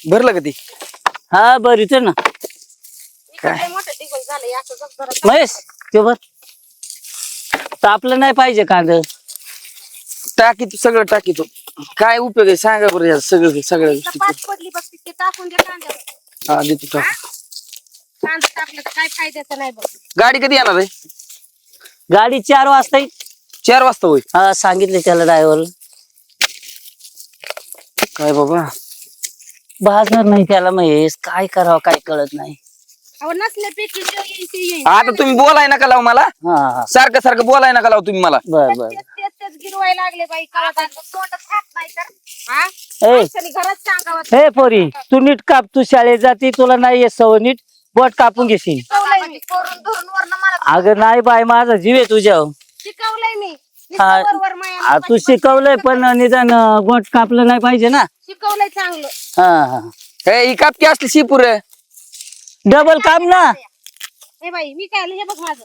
भरलं का ती? हा बरीच ना महेश ते बर तापलं नाही पाहिजे कांद टाकी तू सगळं टाकी तू काय उपयोग आहे सांगा बरं या सगळं सगळ्या गोष्टी हा देतो टाक. काय फायद्याचं नाही बघ. गाडी कधी येणार आहे? गाडी 4 वाजता येईल. 4 वाजता होईल. हा सांगितले त्याला ड्रायव्हर काय बाबा बाजार नाही त्याला महेश काय करावं काय कळत नाही. अहो नसल्यापैकी जे येईल ते येईल. आता तुम्ही बोलाय नका लावू मला हा सारखं सारखं बोलाय नका लावू तुम्ही मला. बर बर तेच गिरवायला लागले बाई तोंडच खात नाही तर हा ए माणसाने घरात सांगावं. हे पोरी तू नीट काप तू शाळेत जाती तुला नाही येत सवय नीट बोट कापून घेशील. शिकवलंय मी करून धरून वरनं मला अगं नाही बाय माझा जीव आहे तुझ्यावर. शिकवलंय मी हा. नुसतं वर माया आ, तू शिकवलंय पण निदान बोट कापलं नाही पाहिजे ना. शिकवलंय चांगलं. हा हा हे ही कापकी असली शिपूर डबल काम ना हे बाई मी काय हे बघ माझं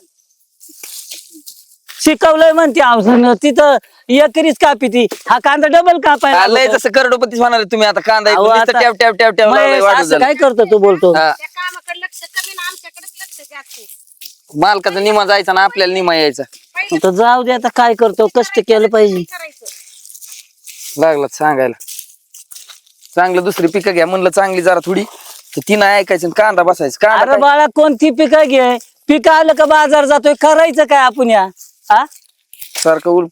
शिकवलंय म्हणते अवसर तिथं एकरीच कापी ती हा कांदा डबल कापायला लय लागतो. जसं करोडपतीच होणार आहे तुम्ही आता कांदा अहो, नुसतं आता- टॅप टॅप टॅप टॅप लावलंय, महेश, वाढत असं झालं. काय करतो तू बोलतो हा. त्या कामाकडे लक्ष कमी ना आमच्याकडेच लक्ष जास्त मालकाचा निमा जायचा ना आपल्याला निमा यायचा. तर जाऊ दे आता काय करतो कष्ट केलं पाहिजे. करायचं लागला सांगायला चांगलं दुसरी पिकं घ्या म्हणलं चांगली जरा थोडी तर ती नाही ऐकायचं आणि कांदा बसायचं कांदा अरे काय- बाळा कोणती पिकं घे पिकं आलं का बाजार जातोय करायचं काय आपण या हा सारखं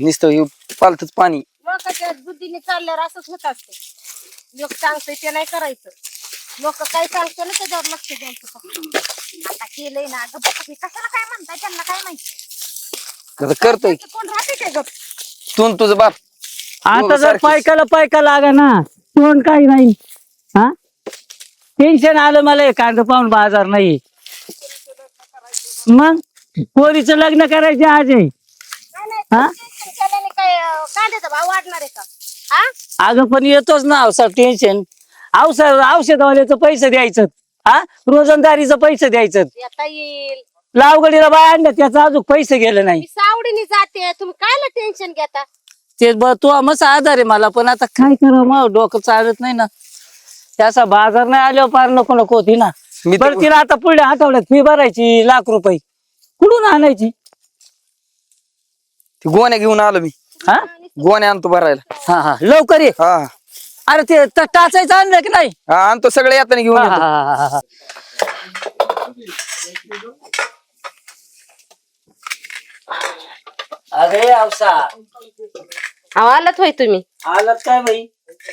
नुसतं पालतच पाणी. लोकांच्या बुद्धीने चालल्यावर असंच होत असते. लोक सांगतोय ते नाही करायचं. लोक काय सांगतो ना त्याच्यावर लक्ष द्यायचं फक्त. आता केलंय ना गप्प बसा. कशाला काय म्हणताय त्यांना काय माहिती. आता करतोय कोण राहते काय गप तू न तुझं बाप आता जर सारखीच. पायका लागा ना कोण काही नाही हा टेन्शन आलं मला हे कांदा पाहून बाजार नाही मग पोरीचं लग्न करायचे आज आहे. हा? केल्याने काय कांद्याचा भाव वाढणार आहे का हा अगं पण येतोच ना अवसर टेन्शन औषधवाल्याचं पैसे द्यायचं हा रोजंदारीचं पैसे द्यायचं येता येईल. लावगडीला बाय आणलं त्याचं अजून पैसे गेले नाही मी सावडीने जाते तुम्ही कायला टेन्शन घेता. ते तू मस्त आधार आहे मला पण आता काय करावं मग डोकं चालत नाही ना त्याचा बाजार नाही आल्यावर फार नको नको होती ना. मी तर- बरं तिला आता पुढल्या आठवड्यात फी भरायची ₹1,00,000 कुठून आणायची ती गोण्या घेऊन आलो मी हा गोण्या आणतो भरायला. हा हा लवकर ये. हा अरे ते टाचायचं आणलं की नाही हा आणतो सगळे येताना घेऊन हा, येतो. हा, हा, हा. अरे आवसा अहो आलात होय तुम्ही. आलात काय बाई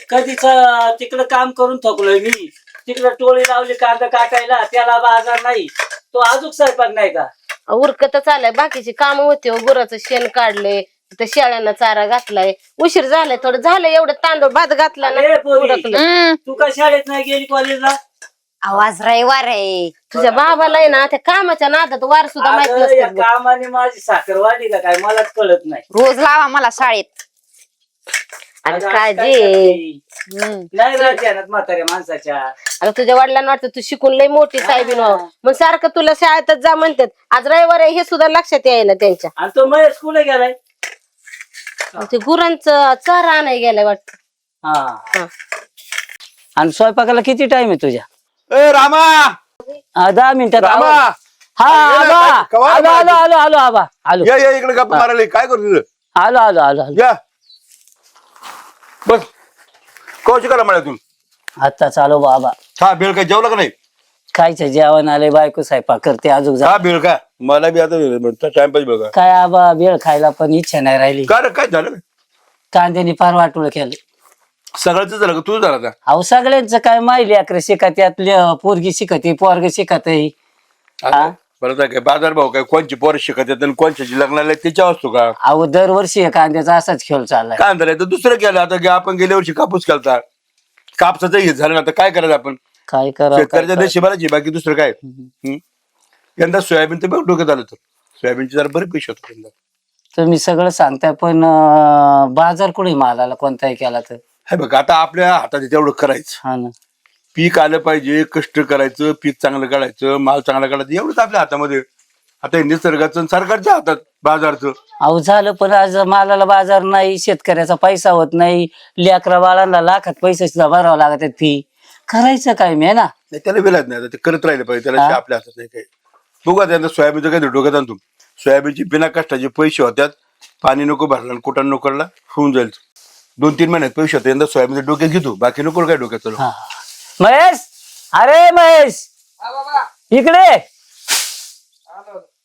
कधीच तिकडं काम करून थकलोय मी तिकडं टोळी लावली कांदा काटायला त्याला बाजार नाही तो अजून स्वयंपाक नाही का उरकतच आलाय बाकीची काम होते हो. गुराचं शेण काढलंय त्या शेळ्यांना चारा घातलाय उशीर झालाय थोडं झालं एवढं तांदूळ भात घातला ना अरे पोरी, उरकलं. तू काय शाळेत नाही गेली कॉलेजला आवाज रविवार आहे तुझ्या बाबाला आहे ना त्या कामाच्या नादात वार सुद्धा माहित अगं, या नसतं. कामाने माझी साखर वाढली का काय मलाच कळत नाही रोज लावा मला शाळेत. आणि अगं, काळजी काय आहे. करते? नाही राहते ना म्हाताऱ्या माणसाच्या आता तुझ्या वडिलांना वाटतं तू शिकून लय मोठी साहेबीन व्हावं. मग सारखं तुला शाळेतच जा म्हणतात. आज रविवार आहे हे सुद्धा लक्षात यायला त्यांच्या. आणि तो महेश कुठे गेलाय ते गुरांचं चारा आणाय गेलाय वाटतं. हा हा. आणि स्वयंपाकाला किती टाइम आहे तुझ्या ए रामा 10 मिनिटात रामा आवाज. हा ये ना, आबा कवा आलो आला आलो आलो आलो आबा आलो या इकडे गप्पा मारायला काय करतो तुझं आलो आलो आलो आलो या बस कवची करा म्हणा आता चालो बाबा हा बेळ काय जेवला का नाही खायचं जेवण आले बायको स्वयंपाक करते अजून जा हा बेळ का मला बी आता टाइमपास बेळ का काय आबा वेळ खायला पण इच्छा नाही राहिली काय रे, काय झालं कांद्याने फार वाटोळ केलं सगळ्याच झालं का तुझं झालं का अहो सगळ्यांचं काय माहिती अकरा शिकत पोरगी शिकते पोरग शिकत आता बरं तर काय बाजार भाऊ काय कोणची पोर शिकत येत आणि कोणच्याची लग्नाला त्याच्या असतो का अहो दरवर्षी या कांद्याचा असाच खेळ चाललाय काय झालं तर दुसरं केलं आता आपण गेल्या वर्षी कापूस केलता कापसाचं हे झालं ना आता काय करायचं आपण काय करावं शेतकऱ्याच्या नशिबाची बाकी दुसरं काय यंदा सोयाबीन तर बघ डोक्यात आलं तर सोयाबीनची जरा बरी पैसे होतो यंदा तुम्ही सगळं सांगताय पण बाजार कुठे मालाला कोणताही केला तर हे बघ आता आपल्या हातात आहे तेवढं करायचं हा ना पीक आलं पाहिजे कष्ट करायचं पीक चांगलं काढायचं माल चांगला काढायचं एवढंच आपल्या हातामध्ये आता हे निसर्गाचं आणि सरकारच्या हातात बाजारचं. अहो झालं, पण आज मालाला बाजार नाही, शेतकऱ्याचा पैसा होत नाही, लेकरा बाळांना लाखात पैसे सुद्धा भरावं लागतात फी. करायचं काय मी ना. नाही, त्याला विलाज नाही. आता ते करत राहिले पाहिजे, त्याला हा. आपल्या हातात नाही काही. बघू आता यंदा सोयाबीनचं काही डोक्यात आणतो. सोयाबीनची बिना कष्टाचे पैसे होत्यात, पाणी नको भरला आणि कुठं नको करला, होऊन जाईल. 2-3 महिन्यात पैसे होते. यंदा सोयाबीनचं डोक्यात घेतो, बाकी नको काय डोक्यात चालू. हा. महेश, अरे महेश इकडे.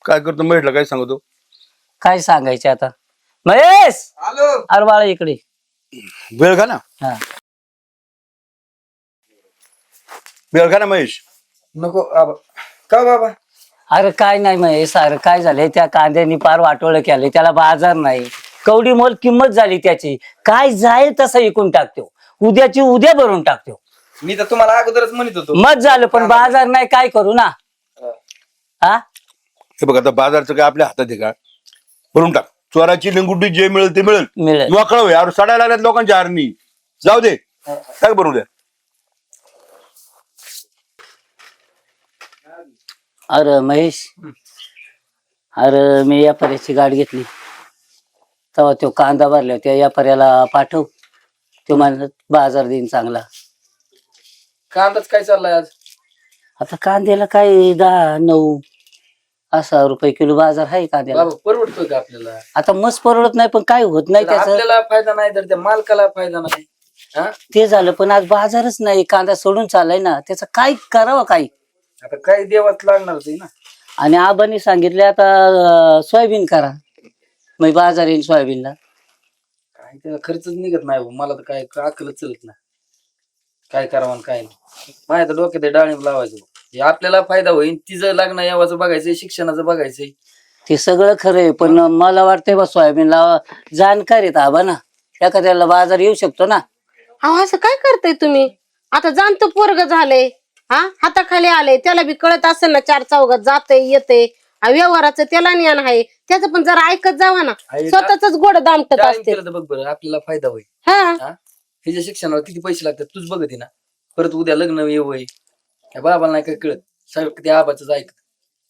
काय करतो म्हटलं, काय सांगतो. काय सांगायचे आता. महेश अरे बाळा इकडे. वेळ घा ना, हा. वेळ घा ना महेश. नको आबा. का बाबा? अरे काय नाही महेश, अरे काय झालंय, त्या कांद्यानी पार वाटोळं केलंय, त्याला बाजार नाही, कवडी मोल किंमत झाली त्याची. काय जाईल तसं विकून टाकतो, उद्याची उद्या भरून टाकतो. मी तर तुम्हाला अगोदरच म्हणत होतो. मत झालं, पण बाजार नाही, काय करू ना. हा हे बघ, आता बाजारचं काय आपल्या हातात आहे का. भरून टाक. चोराची लिंगुटी जे मिळेल ते मिळेल. मिळेल. मोकळं होय. यार सडायला लागल्यात लोकांच्या आरणी. जाऊ दे, काय भरून द्या. अरे महेश, अरे मी व्यापाऱ्याची गाडी घेतली, तेव्हा तो कांदा भरला, त्या व्यापाऱ्याला पाठव, तो म्हणत बाजार देईन चांगला. कांदाच काय चाललाय आज? आता कांद्याला काय 10-9 असा रुपये किलो बाजार आहे कांद्याला. बाबा परवडतोय का आपल्याला? आता मस्त परवडत नाही, पण काय होत नाही त्याचं. आपल्याला फायदा नाही तर त्या मालकाला फायदा नाही. हा, ते झालं, पण आज बाजारच नाही, कांदा सोडून चाललाय ना, त्याचं काय करावं काय. आता काय देवाच लागणारच आहे ना. आणि आबांनी सांगितले आता सोयाबीन करा, मग बाजार येईल सोयाबीनला. काय त्याला खर्चच निघत नाही हो. मला तर काय अक्कलच चलत नाही, काय करावं आणि काय नाही. माझ्या तर डोक्यात आहे डाळिंब लावायचं. हे आपल्याला फायदा होईल, तिचं लग्न यावाचं बघायचंय, शिक्षणाचं बघायचंय. ते सगळं खरंय, पण मला वाटतंय बा सोयाबीनला जाणकार आहेत आबा ना, एखाद्याला बाजार येऊ शकतो ना. अहो असं काय करताय तुम्ही? आता जाणतं पोरग झालंय, हा हाताखाली आले, त्याला बी कळत असेल ना, 4 चौघात जाते येते, व्यवहाराचं त्याला ज्ञान आहे, त्याचं पण जरा ऐकत जावा ना. स्वतःच गोड दामटत डाळिंब असते. केलं तर बघ बरं, आपल्याला फायदा होईल. हा हा, हिच्या शिक्षणावर किती पैसे लागतात तूच बघते ना. परत उद्या लग्न येऊ आहे, त्या बाबाला नाही काय कळत, सगळं त्या आबाच ऐकत.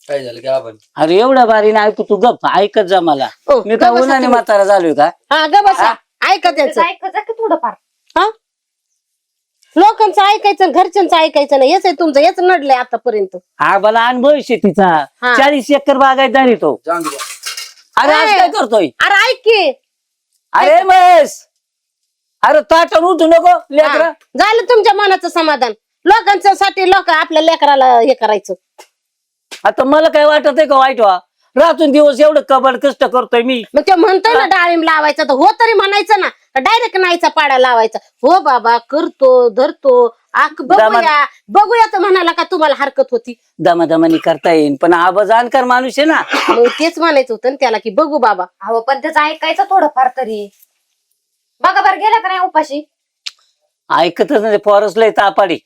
काय झालं की आबाला. अरे एवढ्या बारीने ऐकू, तू गप ऐकत जा मला. ओ, मी काय गप बसा उन्हाने तुम्ही. म्हातारा झालोय का. हा ग बसा, ऐका त्याचं. ऐकायचं की थोडंफार. हा लोकांचं ऐकायचं, घरच्यांचं ऐकायचं नाही. हेच आहे तुमचं, हेच नडलंय आतापर्यंत. आबाला अनुभव आहे शेतीचा. हा. 40 एकर बागायतदार तो. जाऊन दे. अरे आज काय करतोय. अरे ऐक की. अरे महेश, अरे ताटून उठू नको लेकरा. हा, झालं तुमच्या मनाचं समाधान. लोकांच्या साठी लोक आपल्या लेकराला हे करायचं. आता मला काय वाटत आहे का वाईट व्हा, रातून दिवस एवढं कबड कष्ट करतोय मी. मग ते म्हणतोय ना डाळिंब लावायचा, तर हो तरी म्हणायचं ना, डायरेक्ट नाहीचा पाडा लावायचा. हो बाबा करतो धरतो, बघूया बघूया तर म्हणाला का तुम्हाला हरकत होती. दमादमानी करता येईल, पण आबा जाणकार माणूस आहे ना. मग तेच म्हणायचं होतं ना त्याला की बघू बाबा. अहो पण त्याचं ऐकायचं थोडंफार तरी. बघा बरं गेलं का नाही उपाशी. ऐकतच नाही, फॉरेस्ट लय तापाडी.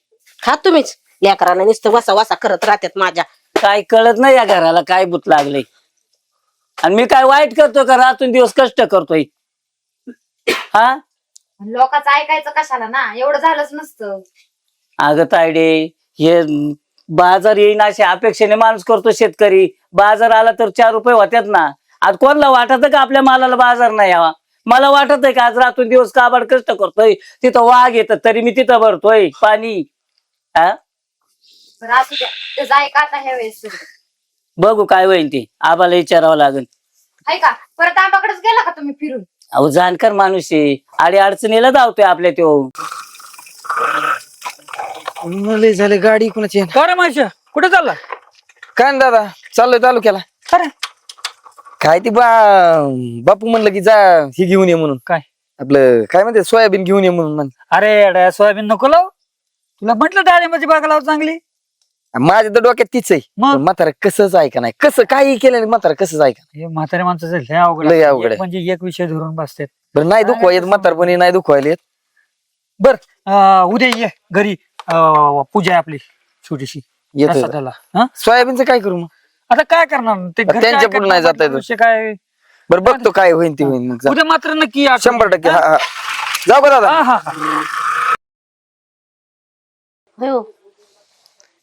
खा तुम्हीच, लेकरांना नुसतं वसा वसा करत राहतात माझ्या. काय कळत नाही या घराला काय भूत लागले. आणि मी काय वाईट करतोय का, रातून दिवस कष्ट करतोय. हा लोकांचं ऐकायचं कशाला ना, एवढं झालंच नसतं. अगं तायडे, हे बाजार येईन अशा अपेक्षेने माणूस करतो शेतकरी. बाजार आला तर 4 रुपये होत्यात ना. आज कोणाला वाटत का आपल्या मालाला बाजार नाही यावा. मला वाटत आहे का आज रातून दिवस काबाड कष्ट करतोय, तिथं वाघ येत तरी मी तिथं भरतोय पाणी. हा बरं असू द्या, त्याचं ऐका आता ह्या वेळेस. बघू काय होईल ते, आबाला विचारावं लागेल. ऐका परत आबाकडेच गेला का तुम्ही फिरून. अहो जाणकार माणूस आहे, आडी अडचणीला धावतोय आपल्या तो. लय झाले गाडी कुणाची. अरे माशा कुठे चालला. काय ना दादा, चाललोय तालुक्याला. अरे काय ती बापू म्हणलं की जा ही घेऊन ये म्हणून. काय आपलं काय म्हणते सोयाबीन घेऊन ये म्हणून म्हण. अरे येड्या, सोयाबीन नको लाव. तुला म्हटलं डाळिंबाची बाग लाव चांगली. माझ्या तर डोक्यात तीच आहे. मग? पण म्हातारा कसंच ऐका नाही, कसं काही केलं म्हातारा कसंच ऐका. हे म्हातारे माणसाचं लय अवघड लय असतं. अवघड आहे. एक म्हणजे एक विषय धरून बसतात. बरं नाही दुखवा येत म्हातारपणी, नाही दुखवायला येत. बर उद्या ये घरी, पूजा आहे आपली छोटीशी. येतोय. तसा त्याला हा? सोयाबीनचं काय करू मग. आता काय करणार ते घरचे त्यांच्या ऐकत पुढं नाही जाता येत. विषय काय. बरं बघतो काय होईल ते होईल. मग जा. उद्या मात्र नक्की या. 100%. हा हा, जाऊ का दादा. हा हा हो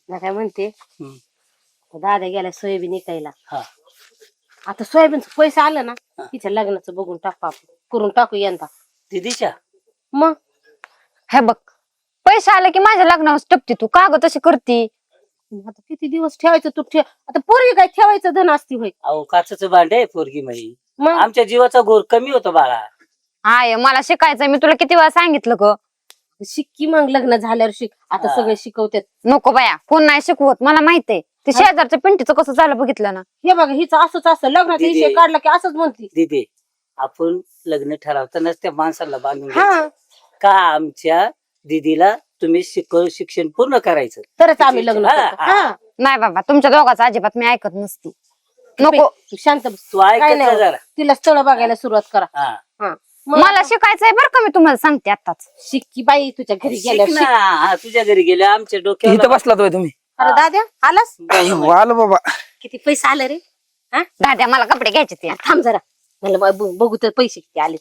ना काय म्हणते, दादा गेला सोयाबीन इकायला. हा. आता सोयाबीनचं पैसे आलं ना तिच्या लग्नाचं बघून टाकू आपण, करून टाकू यंदा. दिदीच्या मग हे बघ, पैसे आले की माझ्या लग्नावर टपती तू, का ग तशी करती? आता किती दिवस ठेवायचं तू ठेव, आता पोरगी काय ठेवायचं धन असती होय. अहो काचचं भांडे आहे पोरगी माई. मग आमच्या जीवाचा घोर कमी होतो बाळा. हाय, मला शिकायचंय, मी तुला किती वेळा सांगितलं ग. शिक्की मग लग्न झाल्यावर शिक, आता हा. सगळे शिकवतात. नको बाया, कोण नाही शिकवत, मला माहितीये. ते शेजारच्या पिंटीचं कसं झालं बघितलं ना. हे बघा हिचं असंच असतं, लग्नाचा दीदी. विषय काढला की असंच म्हणते. दिदी आपण लग्न ठरवतानाच त्या माणसाला बांधून हा घ्यायचं. का आमच्या दिदीला तुम्ही शिक्षण पूर्ण करायचं. तरच आम्ही लग्न हा, करतो. हा. हा. नाही बाबा, तुमच्या दोघांचं अजिबात मी ऐकत नसती. नको, तू शांत बस. तू काय ऐकत नाही जरा. होत. तिला स्थळ बघायला सुरुवात करा. हा. हा. मग मला शिकायचंय बरं का, मी तुम्हाला सांगते आताच. शिक्की बाई तुझ्या घरी शिक गेल्यावर ना. शिक. हा, तुझ्या घरी गेले आमच्या इथं डोक्यावर बसला तो तुम्ही अरे दाद्या आलास? आलो बाबा. किती पैसे आले रे? हा दाद्या, मला कपडे घ्यायचे ते. थांब जरा, मला बघू तर पैसे किती आले.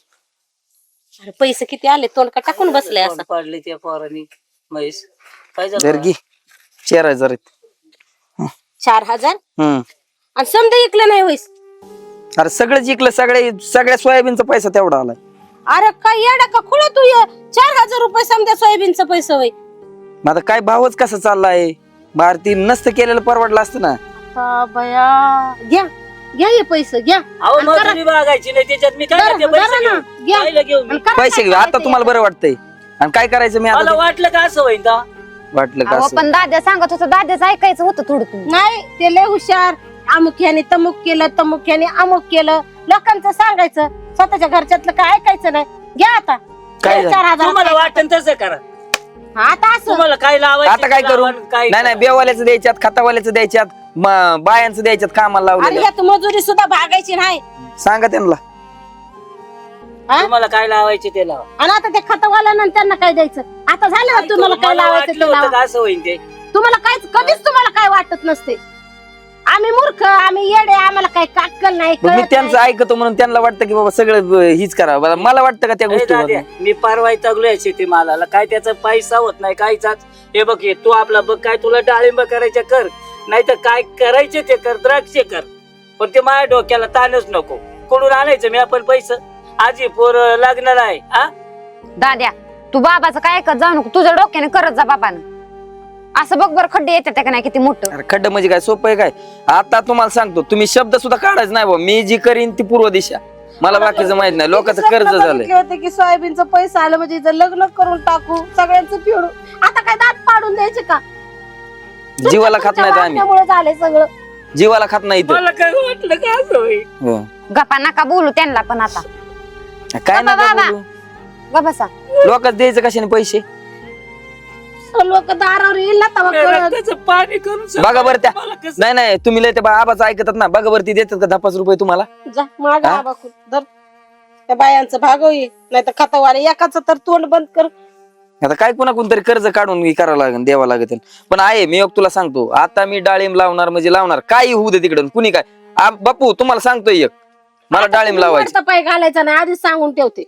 अरे पैसे किती आले, तोंड का टाकून बसले असं. पडले त्या पोरांनी. म्हैस काय झालं? जरगी 4,000 आहेत. 4,000 हम्म. आणि समजा इकलं नाही होईस. अरे सगळं जिंकलं, सगळ्या सोयाबीनचा पैसा तेवढा आलाय. अरे काय येडा का खुळा तू 4,000 रुपये समजा सोयाबीनचा पैसा होय. मग आता काय भावच कसा चाललाय. भारती नसतं केलेलं परवडलं असतं ना. बया घ्या घ्या हे पैसे घ्या. अहो आणि करा- मजुरी बघायची नाही त्याच्यात. मी काय जरा- करते पैसे जरा ना, घेऊन? घ्या. कायला घेऊन? आणि करा पैसे काय घेऊ आता करायचं तुम्हाला बरं वाटतंय. आणि काय करायचं मी मला आता वाटलं का असं होईल का? वाटलं का अहो, असं? पण दाद्या सांगत होतं, दाद्याचं ऐकायचं होतं थोडं तुम्ही. नाही ते लय हुशार. अमुक्याने तमुक केलं, तमुक्याने अमुक केलं. लोकांचं सांगायचं, स्वतःच्या घरच्यातलं काय ऐकायचं नाही. घ्या आता काय झालं? 4,000 तुम्हाला वाटतं तसं करा. आता असं तुम्हाला काय लावायचं आता काय ते करू? लावा, काय नाही नाही, बेवाल्याचं द्यायच्यात, खातावाल्याचं द्यायच्यात, बायांचं द्यायच्यात कामाला अरे लावलेलं. यात मजुरी सुद्धा भागायची नाही. सांगा त्यांना. हा? तुम्हाला काय लावायचे ते लावा. आणि आता ते खतवाल्यानं त्यांना काय द्यायचं. आता झालं ना, तुम्हाला काय मला लावायचं वाटलं ते होतं लावा. का असं होईल ते. तुम्हाला काय कधीच तुम्हाला काय वाटत नसते. आम्ही मूर्ख, आम्ही येडे, आम्हाला काही काक्कल नाही, मग मी कळत त्यांचं नाही. ऐकतो म्हणून त्यांना वाटतं की बाबा सगळं हीच करावं. मला वाटतं का त्या अरे गोष्टी दाद्या, मी पारवाई तगलोय शेतीमालाला. काय त्याचा पैसा होत नाही काहीचाच. हे बघ हे तू आपला बघ, काय तुला डाळिंब करायचे कर, नाही तर काय करायचे ते कर, द्राक्षे कर. पण ते माझ्या डोक्याला ताणच नको. कुठून आणायचं मी आपण पैसे? आजी पोर लागणार आहे. हा दाद्या, तू बाबाचं काय ऐकत जाऊ नको, तुझ्या डोक्याने करत जा बाबानं. असं बघ बरं, खड्डे येतात का नाही किती मोठं. अरे खड्डं म्हणजे काय सोपं आहे काय? आता तुम्हाला सांगतो, तुम्ही शब्द सुद्धा काढायच नाही बाबा. मी जी करीन ती पूर्व दिशा. मला बाकीचं माहित नाही. लोकांचं कर्ज स्वप्न झालंय. बघितले होते की सोयाबीनचं पैसा आलं म्हणजे इथं लग्न करून टाकू, सगळ्यांचं पिळू. आता काय दात पाडून द्यायचे का? जीवाला खात नाहीत आम्ही. त्यामुळे झालंय सगळं. जीवाला खात नाही इथं. मला काय वाटलं का असं होईल. हो. गप्पा नका बोलू त्यांना पण आता. काय बाबा, नका बाबा. बोलू. ग बसा. लोकांचं द्यायचं कशाने पैसे? लोक दारावर येईल ना तेव्हा कळलं. रक्ताचं पाणी करून बघा बरं त्या. मला कसं- नाही नाही, तुम्ही लय त्या आबाचं ऐकतात ना. बघा बरं ती देतात का 10-5 रुपये तुम्हाला? जा मागा हा? बाकू धर. त्या बायांचं भागव ये, नाही तर खतावाले एकाच तर तोंड बंद कर. आता काय कोणा कोणतरी कर्ज काढून हे करावं लागेल, द्यावं लागेल. पण आहे, मी एक तुला सांगतो, आता मी डाळिंब लावणार म्हणजे लावणार. काही होऊ दे तिकडून, कुणी काय. बापू तुम्हाला सांगतोय एक, मला डाळिंब लावायचं. वरचा पाय घालायचा नाही, आधीच सांगून ठेवते.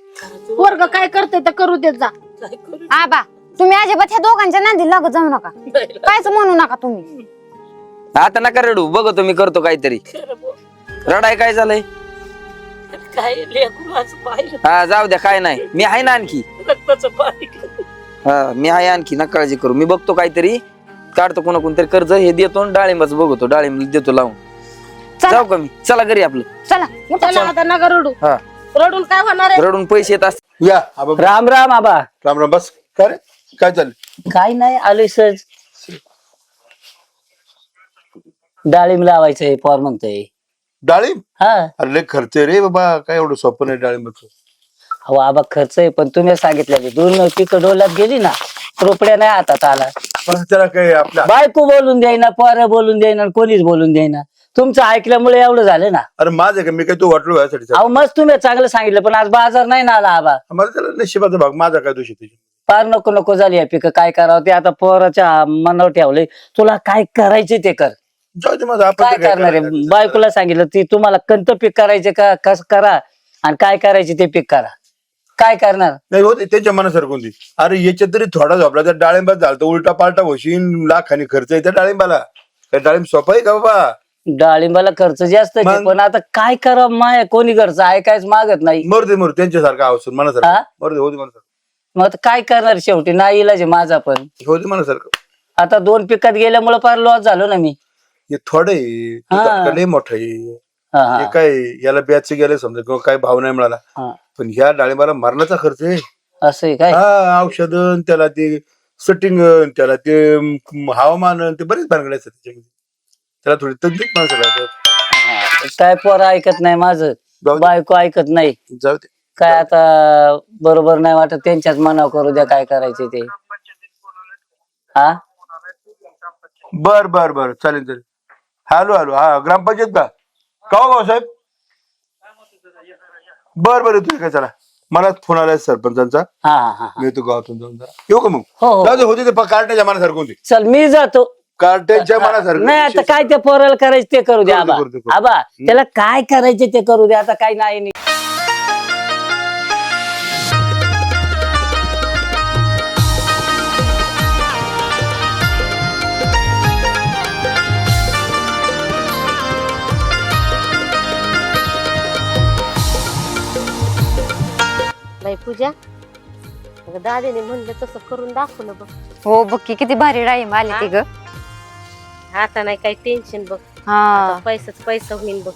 वर्ग काय करते तर करू देत जा. काय करू? आबा, तुम्ही अजिबात ह्या दोघांच्या नांदी लागत जाऊ नका. कायच म्हणू नका तुम्ही. आता नका रडू, बघतो मी करतो काहीतरी. खरं बोल. रडाय काय झालंय? काय लेकरू आज पाहिलं हा जाऊ द्या, काय नाही, मी आहे ना आणखी. रक्ताचं पाणी. हा मी आहे आणखी, नका काळजी करू. मी बघतो काहीतरी काढतो, कोणा कोणतरी कर्ज हे देतो आणि डाळिंबाचं बघतो, डाळिंब देतो लावून. चला. जाऊ का मी? चला घरी आपलं. चला उठा. चला आता नका रडू. हा रडून काय होणार आहे? रडून पैसे येत असतात. या आबा, राम राम आबा. राम राम. बस काय रे, काय चाललं? काय नाही आलोय सहज. डाळिंब लावायचंय पोर म्हणतोय. डाळिंब? हा अरे लय खर्च आहे रे बाबा, काय एवढं सोपं नाही डाळिंबाचं. अहो आबा खर्च आहे, पण तुम्ही सांगितलं दोन पिकं डोल्यात गेली ना, रोपड्या नाही हातात आला. पण त्याला काय आपल्या, बायको बोलून द्यायना, पोरं बोलून द्यायना, कोणीच बोलून द्यायना. तुमचं ऐकल्यामुळे एवढं झालं ना. अरे माझं काय, मी काय तू वाटलो यासाठी. अहो मस्त तुम्ही चांगलं सांगितलं, पण आज बाजार नाही ना आला आबा. मला त्याला नशिबाचा भाग, माझा काय दोष आहे त्याच्यात? फार नको नको झाली आहे पिकं. काय करावं ते आता पोराच्या मनावर ठेवलंय. तुला काय करायचे ते कर. जाऊ दे माझं, आपण काय तर काय करणार आहे? करायचं? बायकोला सांगितलं ती तुम्हाला कोणतं पीक करायचे का, कसं करा आणि काय करायचे ते पीक करा. काय करणार? नाही होत त्यांच्या मनासारखं कोणती. अरे याच्यात तरी थोडा झोपला तर डाळिंबात झालं तर उलटा पालटा होशील, लाखानी खर्च आहे त्या डाळिंबाला. काय डाळिंब सोपं आहे का बाबा? डाळिंबाला खर्च जास्त आहे, मग? पण आता काय करा माय कोणी खर्च ऐकायच मागत नाही. मरू त्यांच्यासारखं आवश्यक मनासारखं हा? मरू दे, होऊ दे मनासारखं, मग आता काय करणार शेवटी नाही इलाज आहे माझा पण. होऊ दे मनासारखं. आता 2 पिकात गेल्यामुळे फार लॉस झालो ना मी. हे थोडं आहे, हा. तुझं लय मोठं आहे. हा, हा, हे काय याला ब्याच गेले समजा किंवा काय भाव नाही मिळाला, हा. पण ह्या डाळिंबाला मरणाचा खर्च आहे. असं आहे काय? हा, औषधन त्याला ते सटिंग, त्याला ते हवामान, ते बरेच भानगड असतात त्याच्यामध्ये. त्याला थोडी तंत्रिक माणसं लागतात. हा, काय पोरं ऐकत नाही माझं, जाऊ दे, बायको ऐकत नाही. जाऊ दे. काय आता बरोबर नाही वाटत, त्यांच्याच मनावर करू द्या काय करायचे ते. हा, बर बर बर, चालेल चालेल. हॅलो हॅलो, हा ग्रामपंचायत का? का हो भाऊसाहेब? बर बर, येतो काय, चला मला फोन आलाय सरपंचांचा, हा, हा, हा. मी येतो गावातून जाऊन जरा. येऊ का मग? हो, हो. जाऊ दे, होते ते कार्ट्याच्या मनासारखं होते, चल मी जातो. कार्ट्याच्या मनासारखं. नाही आता काय ते पोराला करायचं ते करू द्या. करू दे, आबा करू दे, करू दे. आबा त्याला काय करायचे ते करू द्या, आता काय नाही. बाई पूजा, अगं दादाने म्हणलं तसं करून दाखवलं बघ. हो बघ की किती भारी डाळिंब आली ती ग. आता नाही काही टेन्शन बघ, हा, पैसाच पैसा होईल बघ.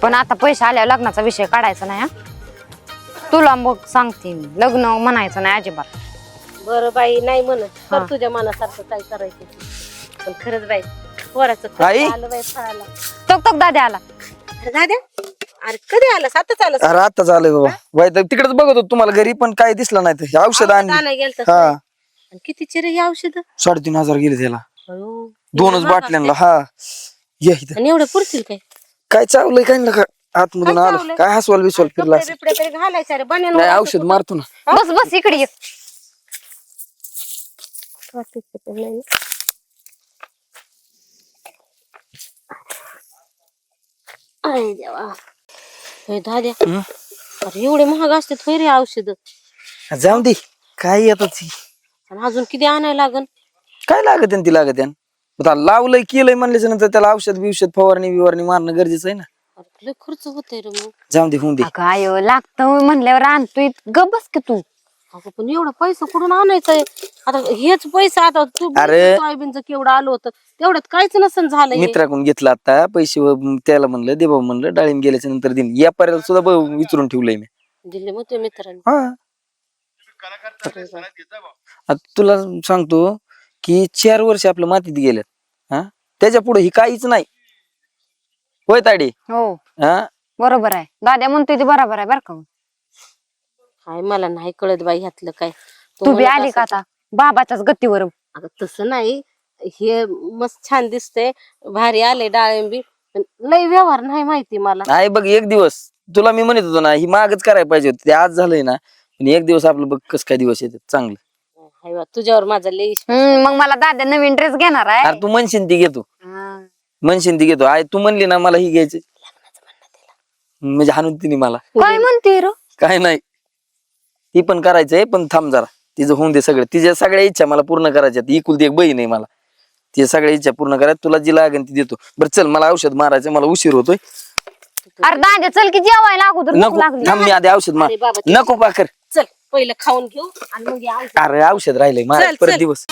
पण आता पैसे आल्यावर लग्नाचा विषय काढायचा नाही. हा, तुला मग सांगते मी, लग्न म्हणायचं नाही अजिबात. बरं बाई, नाही म्हणत हा. कर तुझ्या मनासारखं काय करायचं ते. पण खरंच बाई, पोराचं खर्च आई? आलं बाई फळाला. टक टक दादा आला. अरे दाद्या, अरे कधी आलास? आताच आलास? अरे आता झालंय बाबा, वाईट तिकडेच बघत होतो तुम्हाला घरी, पण काय दिसलं नाही. ते औषध आणली. आणायला गेलतास हा, बाई. आणि कितीची रे ही औषध? 3,500 गेले त्याला, अयो, 2च बाटल्यांना. हा, ये इथं. आणि एवढं पुरतील काय? काय चावलंय काय ना, आतमधून काय आलं चावलंय? काय, हसवाल बिसवाल फिरला कपडे असेल. बिपडे तरी घालायचे रे, बन्यान नाही, वर औषध मारतो ना. बस बस इकडे ये. नाही. अरे देवा, होय दाद्या, हं? अरे एवढे महाग असतात होय रे औषध. जाऊ दे, काय येतात ती, आणि अजून किती आणायला लागन? काय लागत ती लागत आता लावलंय केलंय म्हणल्याच्या नंतर त्याला औषध बिवषध फवारणी मारणं गरजेचं आहे ना. अरे लय खर्च होतोय रे मग. जाऊ दे, होऊन दे. अगं आय लागतं म्हणल्यावर आणतोय, गप बस की तू. अगं पण एवढा पैसा कुठून आणायचंय? आता हेच पैसा, आता तू अरे. सोयाबीनचं केवढं आलं होतं, तेवढ्यात काहीच नसन झालं हे. मित्राकडून घेतला आता पैसे, त्याला म्हणलं दे बाबा, म्हणलं डाळिंब गेल्याच्या नंतर दिन या पर्यंत सुद्धा विचारून ठेवलंय मी. दिले मग तुझ्या मित्रांनी. हा, आता तुला सांगतो की 4 वर्ष आपलं मातीत गेल्यात. हा, त्याच्या पुढे ही काहीच नाही. होय ताडी? हो हा, बरोबर आहे, दादा म्हणतोय ते बरोबर आहे बर का. काय मला नाही कळत बाई ह्यातलं काय. तू बी म्हणत आली का असेल- आता बाबाच्याच गतीवर. अगं तसं नाही, हे मस्त छान दिसतंय, भारी आले डाळिंबी, पण लय व्यवहार नाही माहिती मला. नाही बघ, एक दिवस तुला मी म्हणत होतो ना, ही मागच करायला पाहिजे होती, ते आज झालंय ना. पण एक दिवस आपलं बघ कस काय दिवस येतात चांगलं. हाय बा, तुझ्यावर माझा लय विश्वास. मग मला दादा नवीन ड्रेस घेणार आहे. अरे तू म्हणशील ती घेतो, हा. म्हणशील ती घेतो. आय तू म्हणली ना मला ही घ्यायची, म्हणजे हाणून तिने मला. काय म्हणते रो? काय नाही, ती पण करायचंय, पण थांब जरा, तिचं होऊन दे सगळं. तिच्या सगळ्या इच्छा मला पूर्ण करायच्या. इकुलती एक बहीण आहे मला, तिच्या सगळ्या इच्छा पूर्ण करायच्या. तुला जी लागेल ती देतो. बरं चल, मला औषध मारायचं, मला उशीर होतोय. अरे दादा चल की जेवायला अगोदर भूक नको, लागली. थांब मी आधी औषध मार. अरे बाबा, ते- नको पाखर, चल पहिलं खाऊन घेऊ आणि मग या औषध. अरे औषध राहिलंय मार चल, परत चल. दिवस.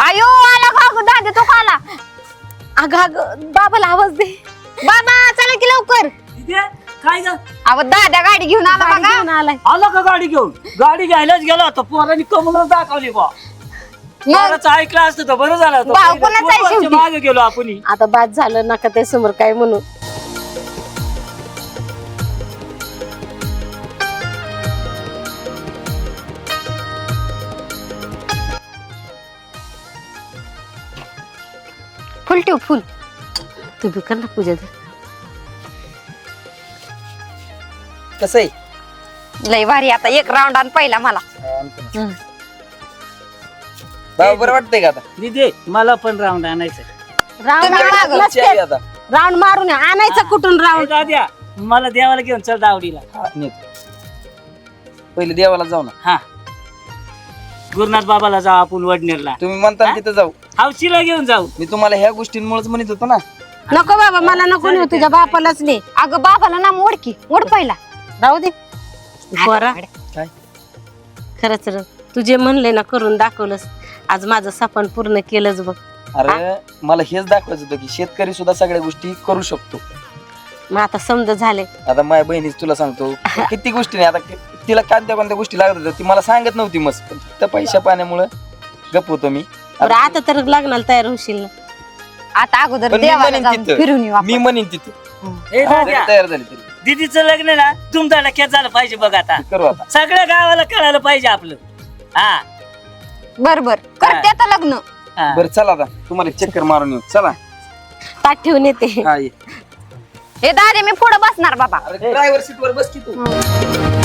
आयो आला का गं दादा, तो आला. अगं अगं बाबाला आवाज दे. बाबा चला की लवकर. काय ग? अहो दादा गाडी घेऊन आला गाडी बघा. घेऊन आलाय. आला का गाडी घेऊन? गाडी घ्यायलाच गेला होता, पोरांनी कमलच दाखवली बा. मग पोराचं ऐकलं असतं तर बरं झालं होतं. भाऊ पहिलं कोणाचा आहे पोराच्या शेवटी? मागे गेलो आपण. आता बाद झालं, नका ते समोर काय म्हणू. फुल ठेव फुल. तू बी कर ना पूजा दे. कसं आहे? लय भारी. आता एक राऊंड आण पहिला मला. बाबा बरं वाटतंय का आता? दे मला पण राऊंड आणायचं. राम तुम्ही राम. मागं. चहा घे आता. राऊंड मारून ये. आणायचं कुठून राऊंड? दाद्या मला देवाला घेऊन चल दावडीला. हा, नेतो. पहिले देवाला जाऊ ना. हा गुरुनाथ बाबाला जाऊ आपण वडनेरला. तुम्ही म्हणता ना तिथं जाऊ. हौशीला घेऊन जाऊ. मी तुम्हाला ह्या गोष्टींमुळेच म्हणत होतो ना. नको बाबा, मला नको नेऊ, तुझ्या बापालाच ने. अगं बाबाला ना मोड की मोड पहिला. राहू दे पोरा. काय? खरंच र, तू जे म्हणले ना करून दाखवलंस. आज माझं सपन पूर्ण केलंच बघ. अरे मला हेच दाखवायचं होतं की शेतकरी सुद्धा सगळ्या गोष्टी करू शकतो. मग आता समज झाले. आता माझ्या बहिणीच तुला सांगतो किती गोष्टी नाही. आता तिला कोणत्या गोष्टी लागत होत्या ती मला सांगत नव्हती. मस्त फक्त पैशा पाण्यामुळं गप होतो मी. बरं आता तर लग्नाला तयार होशील ना? आता अगोदर पण मी देवाला म्हणेन जाऊन तिथं. फिरून येऊ मी आपण. म्हणेन तिथं ए दाद्या, जरी तयार झाली तरी दीदीचं लग्न ना तुमचा लक्षात झालं पाहिजे बघ आता. करू आता. सगळ्या गावाला कळायला पाहिजे आपलं. हा बर बर करते आता लग्न. हा. बरं चला आता तुम्हाला चक्कर मारून येऊ. चला. ताट ठेवून येते. हा ये. हे दादे मी पुढे बसणार बाबा. ड्रायव्हर सीट वर बस की तू.